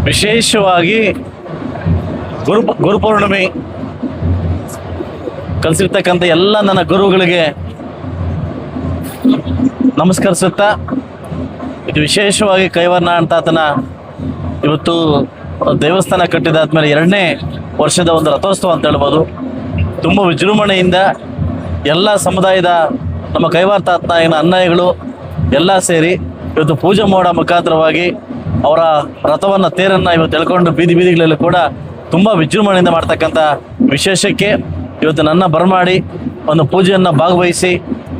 ವಿಶೇಷವಾಗಿ ಗುರುಪೌರ್ಣಿಮೆ ಕಲಿಸಿರ್ತಕ್ಕಂಥ ಎಲ್ಲ ನನ್ನ ಗುರುಗಳಿಗೆ ನಮಸ್ಕರಿಸುತ್ತಾ, ಇದು ವಿಶೇಷವಾಗಿ ಕೈವಾರ ತಾತನ ಇವತ್ತು ದೇವಸ್ಥಾನ ಕಟ್ಟಿದಾದ್ಮೇಲೆ 2ನೇ ವರ್ಷದ ಒಂದು ರಥೋತ್ಸವ ಅಂತ ಹೇಳ್ಬೋದು. ತುಂಬ ವಿಜೃಂಭಣೆಯಿಂದ ಎಲ್ಲ ಸಮುದಾಯದ ನಮ್ಮ ಕೈವಾರ ತಾತನ ಅನ್ಯಾಯಿಗಳು ಎಲ್ಲ ಸೇರಿ ಇವತ್ತು ಪೂಜೆ ಮಾಡೋ ಮುಖಾಂತರವಾಗಿ ಅವರ ರಥವನ್ನು ತೇರನ್ನು ಇವತ್ತು ಎಳ್ಕೊಂಡು ಬೀದಿಗಳಲ್ಲಿ ಕೂಡ ತುಂಬ ವಿಜೃಂಭಣೆಯಿಂದ ಮಾಡ್ತಕ್ಕಂಥ ವಿಶೇಷಕ್ಕೆ ಇವತ್ತು ನನ್ನ ಬರಮಾಡಿ ಒಂದು ಪೂಜೆಯನ್ನು ಭಾಗವಹಿಸಿ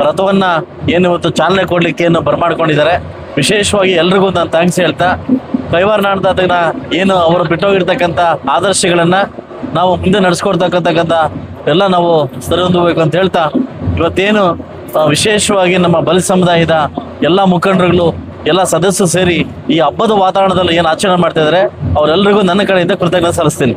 ರಥವನ್ನು ಏನು ಇವತ್ತು ಚಾಲನೆ ಕೊಡಲಿಕ್ಕೆ ಏನು ಬರಮಾಡ್ಕೊಂಡಿದ್ದಾರೆ. ವಿಶೇಷವಾಗಿ ಎಲ್ರಿಗೂ ನಾನು ಥ್ಯಾಂಕ್ಸ್ ಹೇಳ್ತಾ, ಕೈವಾರ ತಾತನ ಏನು ಅವರು ಬಿಟ್ಟೋಗಿರ್ತಕ್ಕಂಥ ಆದರ್ಶಗಳನ್ನು ನಾವು ಮುಂದೆ ನಡೆಸ್ಕೊಡ್ತಕ್ಕಂಥ ಎಲ್ಲ ನಾವು ಸರಿ ಹೊಂದಬೇಕು ಅಂತ ಹೇಳ್ತಾ, ಇವತ್ತೇನು ವಿಶೇಷವಾಗಿ ನಮ್ಮ ಬಲಿ ಸಮುದಾಯದ ಎಲ್ಲ ಮುಖಂಡರುಗಳು ಎಲ್ಲ ಸದಸ್ಯರು ಸೇರಿ ಈ ಹಬ್ಬದ ವಾತಾವರಣದಲ್ಲಿ ಏನು ಆಚರಣೆ ಮಾಡ್ತಾ ಇದ್ದಾರೆ ಅವರೆಲ್ಲರಿಗೂ ನನ್ನ ಕಡೆಯಿಂದ ಕೃತಜ್ಞತೆ ಸಲ್ಲಿಸ್ತೀನಿ.